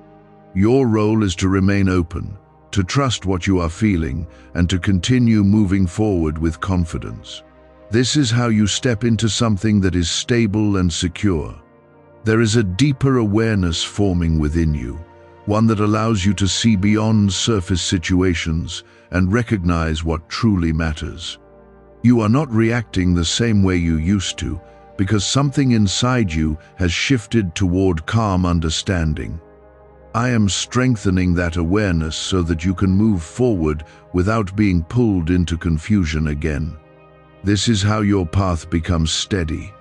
Your role is to remain open, to trust what you are feeling, and to continue moving forward with confidence. This is how you step into something that is stable and secure. There is a deeper awareness forming within you, one that allows you to see beyond surface situations and recognize what truly matters. You are not reacting the same way you used to because something inside you has shifted toward calm understanding. I am strengthening that awareness so that you can move forward without being pulled into confusion again. This is how your path becomes steady,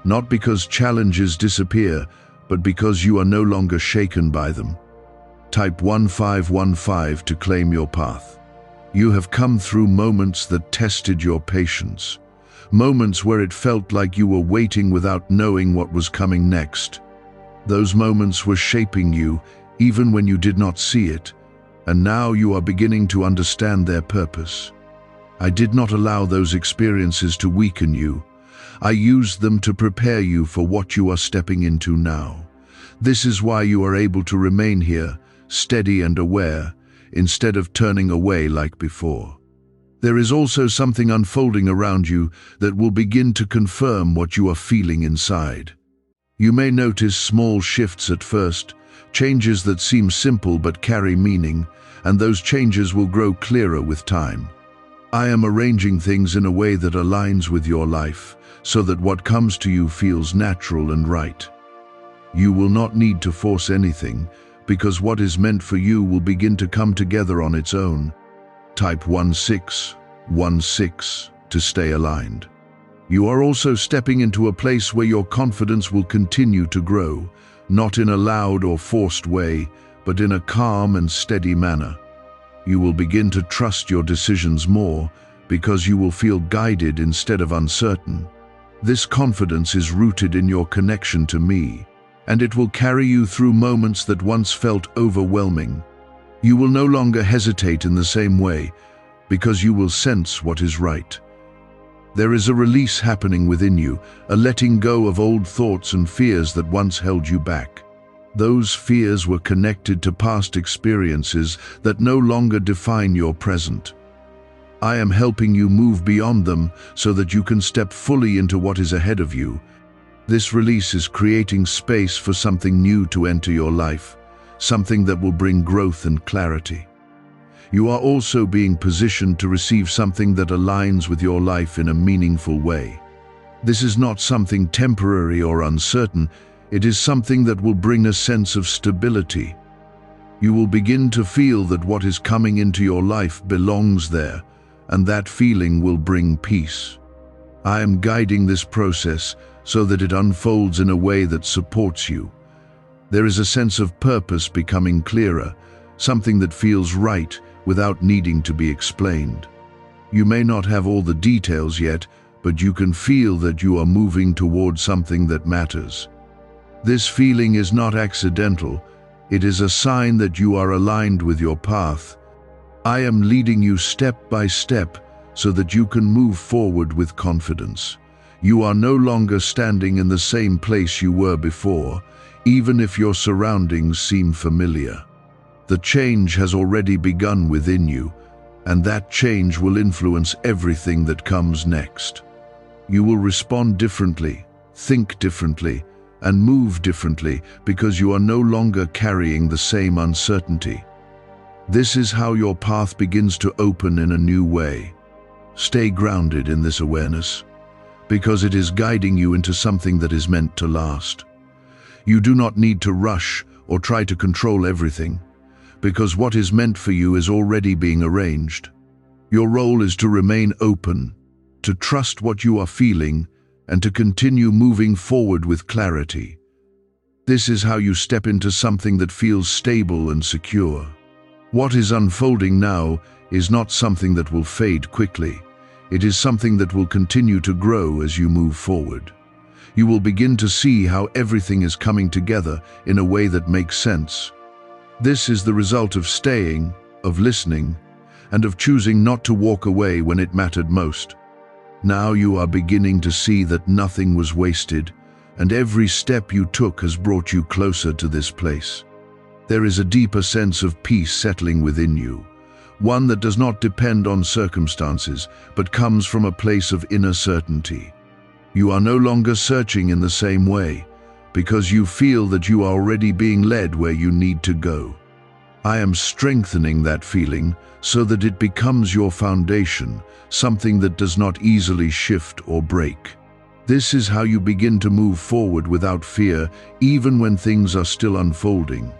not because challenges disappear, but because you are no longer shaken by them. Type 1515 to claim your path. You have come through moments that tested your patience, moments where it felt like you were waiting without knowing what was coming next. Those moments were shaping you, even when you did not see it, and now you are beginning to understand their purpose. I did not allow those experiences to weaken you. I used them to prepare you for what you are stepping into now. This is why you are able to remain here, steady and aware, instead of turning away like before. There is also something unfolding around you that will begin to confirm what you are feeling inside. You may notice small shifts at first, changes that seem simple but carry meaning, and those changes will grow clearer with time. I am arranging things in a way that aligns with your life, so that what comes to you feels natural and right. You will not need to force anything, because what is meant for you will begin to come together on its own. Type 1616 to stay aligned. You are also stepping into a place where your confidence will continue to grow, not in a loud or forced way, but in a calm and steady manner. You will begin to trust your decisions more because you will feel guided instead of uncertain. This confidence is rooted in your connection to me, and it will carry you through moments that once felt overwhelming. You will no longer hesitate in the same way because you will sense what is right. There is a release happening within you, a letting go of old thoughts and fears that once held you back. Those fears were connected to past experiences that no longer define your present. I am helping you move beyond them so that you can step fully into what is ahead of you. This release is creating space for something new to enter your life, something that will bring growth and clarity. You are also being positioned to receive something that aligns with your life in a meaningful way. This is not something temporary or uncertain. It is something that will bring a sense of stability. You will begin to feel that what is coming into your life belongs there, and that feeling will bring peace. I am guiding this process so that it unfolds in a way that supports you. There is a sense of purpose becoming clearer, something that feels right without needing to be explained. You may not have all the details yet, but you can feel that you are moving towards something that matters. This feeling is not accidental. It is a sign that you are aligned with your path. I am leading you step by step so that you can move forward with confidence. You are no longer standing in the same place you were before, even if your surroundings seem familiar. The change has already begun within you, and that change will influence everything that comes next. You will respond differently, think differently, and move differently because you are no longer carrying the same uncertainty. This is how your path begins to open in a new way. Stay grounded in this awareness, because it is guiding you into something that is meant to last. You do not need to rush or try to control everything, because what is meant for you is already being arranged. Your role is to remain open, to trust what you are feeling, and to continue moving forward with clarity. This is how you step into something that feels stable and secure. What is unfolding now is not something that will fade quickly. It is something that will continue to grow as you move forward. You will begin to see how everything is coming together in a way that makes sense. This is the result of staying, of listening, and of choosing not to walk away when it mattered most. Now you are beginning to see that nothing was wasted, and every step you took has brought you closer to this place. There is a deeper sense of peace settling within you, one that does not depend on circumstances, but comes from a place of inner certainty. You are no longer searching in the same way, because you feel that you are already being led where you need to go. I am strengthening that feeling so that it becomes your foundation, something that does not easily shift or break. This is how you begin to move forward without fear, even when things are still unfolding.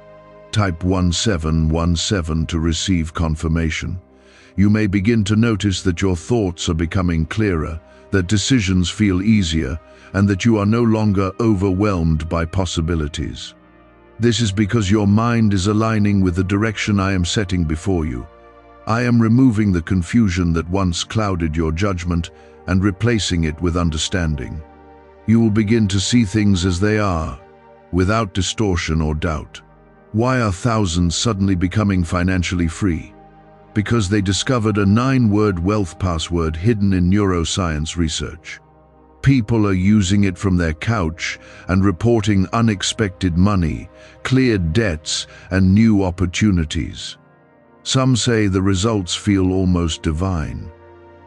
Type 1717 to receive confirmation. You may begin to notice that your thoughts are becoming clearer, that decisions feel easier, and that you are no longer overwhelmed by possibilities. This is because your mind is aligning with the direction I am setting before you. I am removing the confusion that once clouded your judgment and replacing it with understanding. You will begin to see things as they are, without distortion or doubt. Why are thousands suddenly becoming financially free? Because they discovered a 9-word wealth password hidden in neuroscience research. People are using it from their couch and reporting unexpected money, cleared debts, and new opportunities. Some say the results feel almost divine.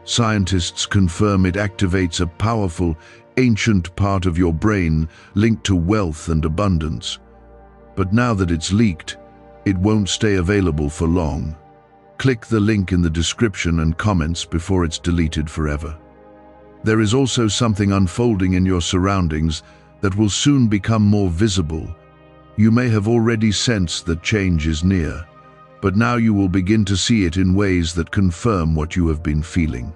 Scientists confirm it activates a powerful, ancient part of your brain linked to wealth and abundance. But now that it's leaked, it won't stay available for long. Click the link in the description and comments before it's deleted forever. There is also something unfolding in your surroundings that will soon become more visible. You may have already sensed that change is near, but now you will begin to see it in ways that confirm what you have been feeling.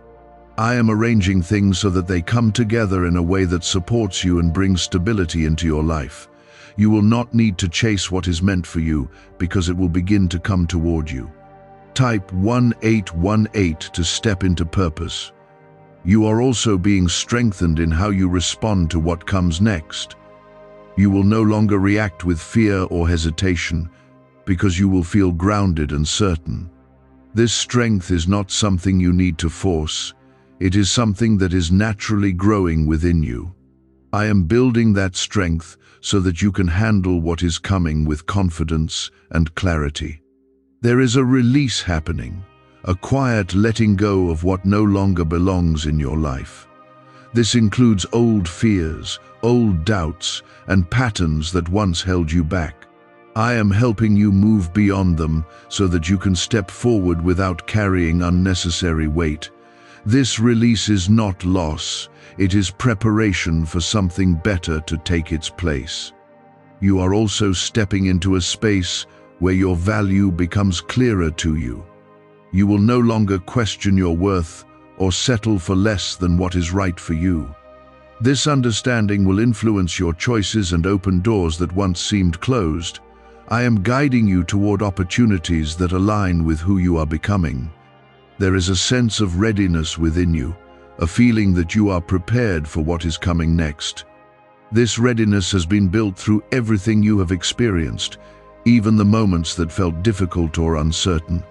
I am arranging things so that they come together in a way that supports you and brings stability into your life. You will not need to chase what is meant for you because it will begin to come toward you. Type 1818 to step into purpose. You are also being strengthened in how you respond to what comes next. You will no longer react with fear or hesitation because you will feel grounded and certain. This strength is not something you need to force. It is something that is naturally growing within you. I am building that strength so that you can handle what is coming with confidence and clarity. There is a release happening, a quiet letting go of what no longer belongs in your life. This includes old fears, old doubts, and patterns that once held you back. I am helping you move beyond them so that you can step forward without carrying unnecessary weight. This release is not loss, it is preparation for something better to take its place. You are also stepping into a space where your value becomes clearer to you. You will no longer question your worth or settle for less than what is right for you. This understanding will influence your choices and open doors that once seemed closed. I am guiding you toward opportunities that align with who you are becoming. There is a sense of readiness within you, a feeling that you are prepared for what is coming next. This readiness has been built through everything you have experienced, even the moments that felt difficult or uncertain.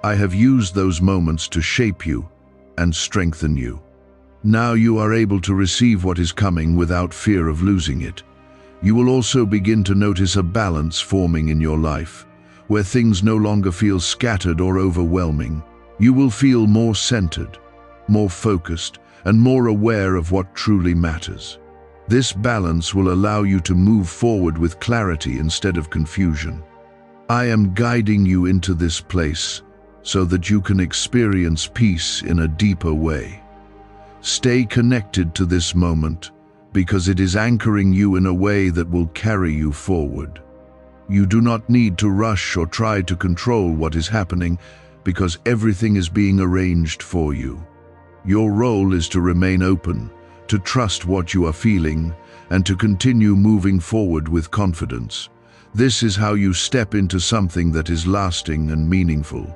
I have used those moments to shape you and strengthen you. Now you are able to receive what is coming without fear of losing it. You will also begin to notice a balance forming in your life, where things no longer feel scattered or overwhelming. You will feel more centered, more focused, and more aware of what truly matters. This balance will allow you to move forward with clarity instead of confusion. I am guiding you into this place so that you can experience peace in a deeper way. Stay connected to this moment because it is anchoring you in a way that will carry you forward. You do not need to rush or try to control what is happening because everything is being arranged for you. Your role is to remain open, to trust what you are feeling, and to continue moving forward with confidence. This is how you step into something that is lasting and meaningful.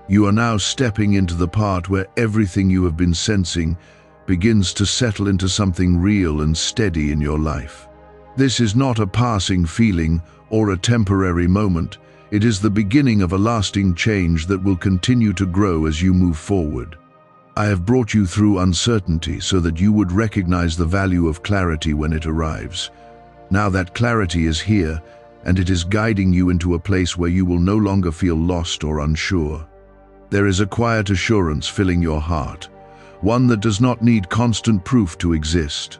You are now stepping into the part where everything you have been sensing begins to settle into something real and steady in your life. This is not a passing feeling or a temporary moment. It is the beginning of a lasting change that will continue to grow as you move forward. I have brought you through uncertainty so that you would recognize the value of clarity when it arrives. Now that clarity is here, and it is guiding you into a place where you will no longer feel lost or unsure. There is a quiet assurance filling your heart, one that does not need constant proof to exist.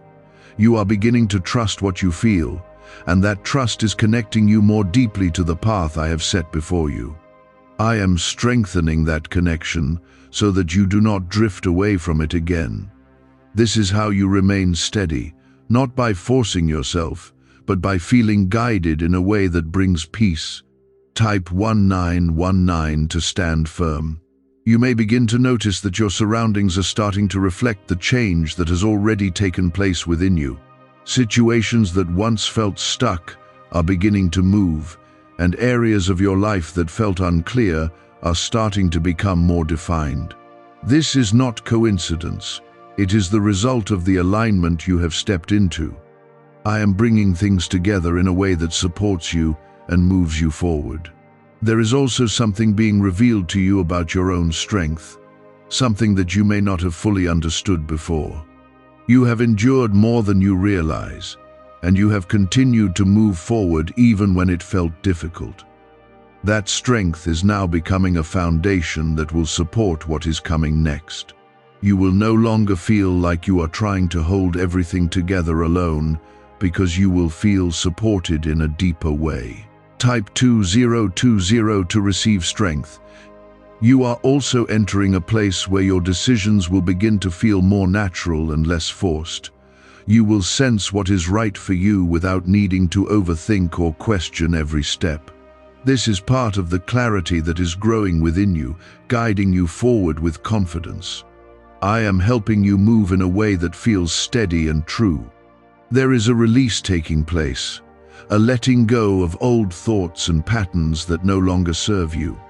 You are beginning to trust what you feel, and that trust is connecting you more deeply to the path I have set before you. I am strengthening that connection so that you do not drift away from it again. This is how you remain steady, not by forcing yourself, but by feeling guided in a way that brings peace. Type 1919 to stand firm. You may begin to notice that your surroundings are starting to reflect the change that has already taken place within you. Situations that once felt stuck are beginning to move, and areas of your life that felt unclear are starting to become more defined. This is not coincidence. It is the result of the alignment you have stepped into. I am bringing things together in a way that supports you and moves you forward. There is also something being revealed to you about your own strength, something that you may not have fully understood before. You have endured more than you realize, and you have continued to move forward even when it felt difficult. That strength is now becoming a foundation that will support what is coming next. You will no longer feel like you are trying to hold everything together alone, because you will feel supported in a deeper way. Type 2020 to receive strength. You are also entering a place where your decisions will begin to feel more natural and less forced. You will sense what is right for you without needing to overthink or question every step. This is part of the clarity that is growing within you, guiding you forward with confidence. I am helping you move in a way that feels steady and true. There is a release taking place, a letting go of old thoughts and patterns that no longer serve you.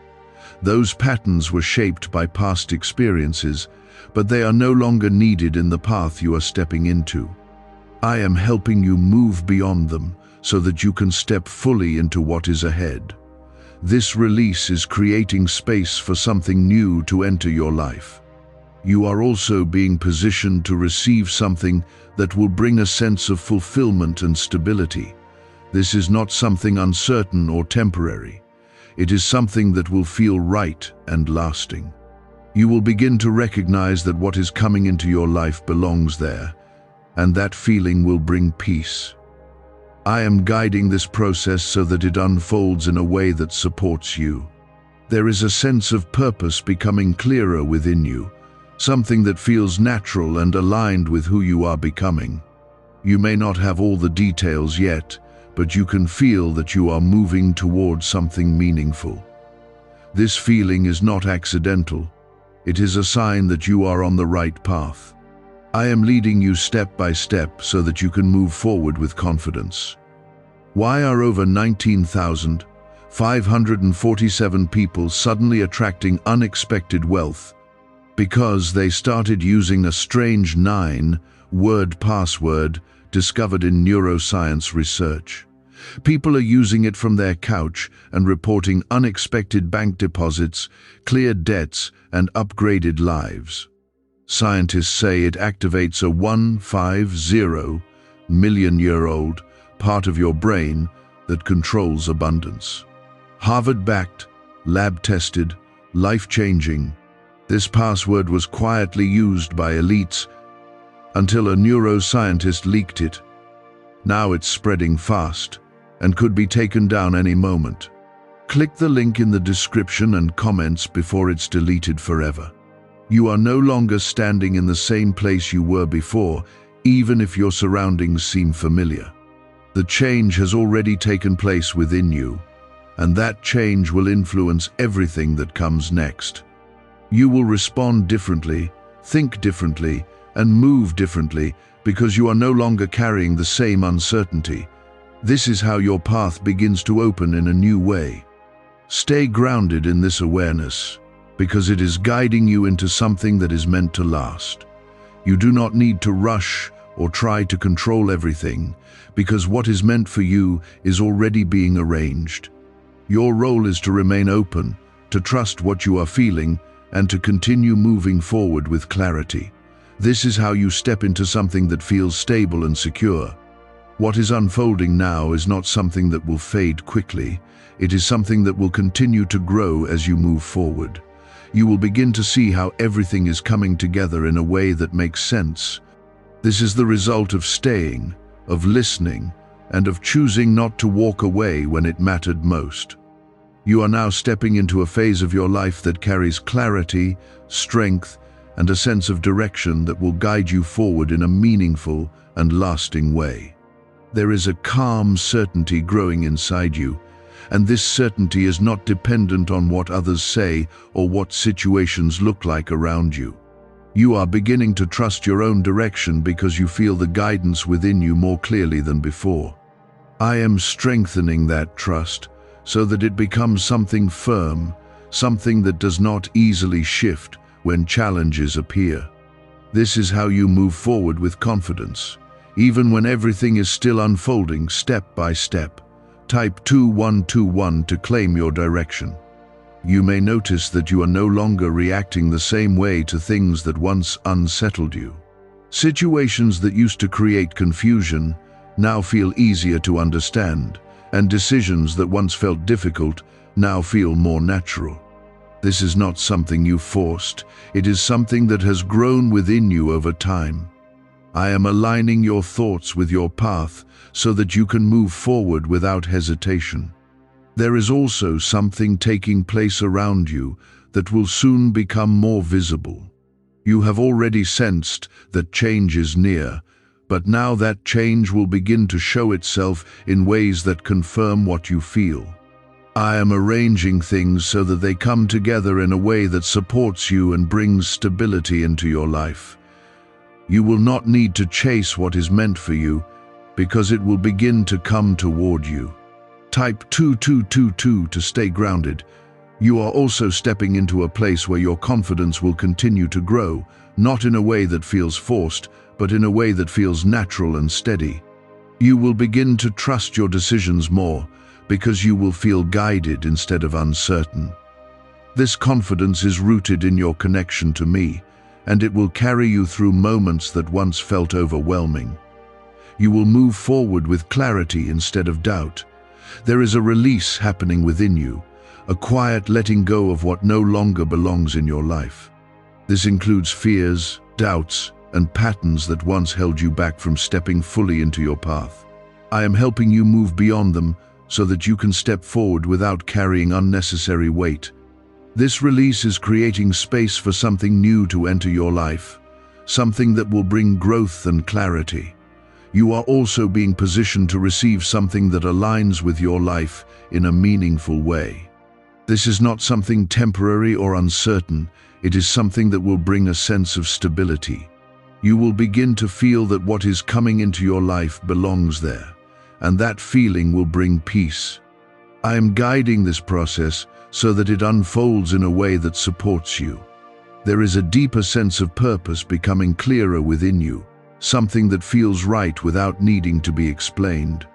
Those patterns were shaped by past experiences, but they are no longer needed in the path you are stepping into. I am helping you move beyond them so that you can step fully into what is ahead. This release is creating space for something new to enter your life. You are also being positioned to receive something that will bring a sense of fulfillment and stability. This is not something uncertain or temporary. It is something that will feel right and lasting. You will begin to recognize that what is coming into your life belongs there, and that feeling will bring peace. I am guiding this process so that it unfolds in a way that supports you. There is a sense of purpose becoming clearer within you, something that feels natural and aligned with who you are becoming. You may not have all the details yet, but you can feel that you are moving towards something meaningful. This feeling is not accidental. It is a sign that you are on the right path. I am leading you step by step so that you can move forward with confidence. Why are over 19,547 people suddenly attracting unexpected wealth? Because they started using a strange 9-word password discovered in neuroscience research. People are using it from their couch and reporting unexpected bank deposits, cleared debts, and upgraded lives. Scientists say it activates a 150-million-year-old part of your brain that controls abundance. Harvard-backed, lab-tested, life-changing. This password was quietly used by elites until a neuroscientist leaked it. Now it's spreading fast and could be taken down any moment. Click the link in the description and comments before it's deleted forever. You are no longer standing in the same place you were before, even if your surroundings seem familiar. The change has already taken place within you, and that change will influence everything that comes next. You will respond differently, think differently, and move differently because you are no longer carrying the same uncertainty. This is how your path begins to open in a new way. Stay grounded in this awareness, because it is guiding you into something that is meant to last. You do not need to rush or try to control everything, because what is meant for you is already being arranged. Your role is to remain open, to trust what you are feeling, and to continue moving forward with clarity. This is how you step into something that feels stable and secure. What is unfolding now is not something that will fade quickly. It is something that will continue to grow as you move forward. You will begin to see how everything is coming together in a way that makes sense. This is the result of staying, of listening, and of choosing not to walk away when it mattered most. You are now stepping into a phase of your life that carries clarity, strength, and a sense of direction that will guide you forward in a meaningful and lasting way. There is a calm certainty growing inside you, and this certainty is not dependent on what others say or what situations look like around you. You are beginning to trust your own direction because you feel the guidance within you more clearly than before. I am strengthening that trust so that it becomes something firm, something that does not easily shift when challenges appear. This is how you move forward with confidence, even when everything is still unfolding step by step. Type 2121 to claim your direction. You may notice that you are no longer reacting the same way to things that once unsettled you. Situations that used to create confusion now feel easier to understand, and decisions that once felt difficult now feel more natural. This is not something you forced, it is something that has grown within you over time. I am aligning your thoughts with your path so that you can move forward without hesitation. There is also something taking place around you that will soon become more visible. You have already sensed that change is near, but now that change will begin to show itself in ways that confirm what you feel. I am arranging things so that they come together in a way that supports you and brings stability into your life. You will not need to chase what is meant for you, because it will begin to come toward you. Type 2222 to stay grounded. You are also stepping into a place where your confidence will continue to grow, not in a way that feels forced, but in a way that feels natural and steady. You will begin to trust your decisions more, because you will feel guided instead of uncertain. This confidence is rooted in your connection to me, and it will carry you through moments that once felt overwhelming. You will move forward with clarity instead of doubt. There is a release happening within you, a quiet letting go of what no longer belongs in your life. This includes fears, doubts, and patterns that once held you back from stepping fully into your path. I am helping you move beyond them so that you can step forward without carrying unnecessary weight. This release is creating space for something new to enter your life, something that will bring growth and clarity. You are also being positioned to receive something that aligns with your life in a meaningful way. This is not something temporary or uncertain, it is something that will bring a sense of stability. You will begin to feel that what is coming into your life belongs there, and that feeling will bring peace. I am guiding this process so that it unfolds in a way that supports you. There is a deeper sense of purpose becoming clearer within you, something that feels right without needing to be explained.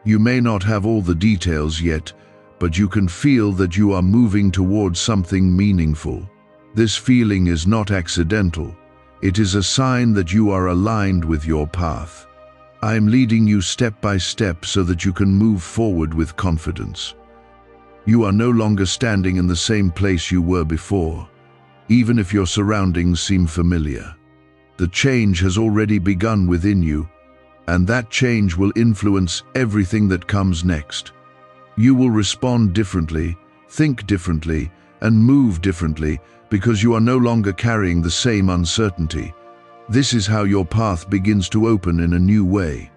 You may not have all the details yet, but you can feel that you are moving towards something meaningful. This feeling is not accidental. It is a sign that you are aligned with your path. I am leading you step by step so that you can move forward with confidence. You are no longer standing in the same place you were before, even if your surroundings seem familiar. The change has already begun within you, and that change will influence everything that comes next. You will respond differently, think differently, and move differently because you are no longer carrying the same uncertainty. This is how your path begins to open in a new way.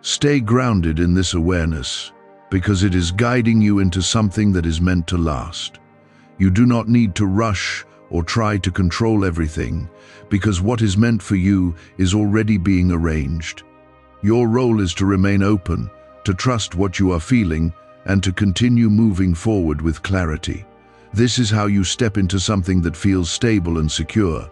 Stay grounded in this awareness, because it is guiding you into something that is meant to last. You do not need to rush or try to control everything, because what is meant for you is already being arranged. Your role is to remain open, to trust what you are feeling, and to continue moving forward with clarity. This is how you step into something that feels stable and secure.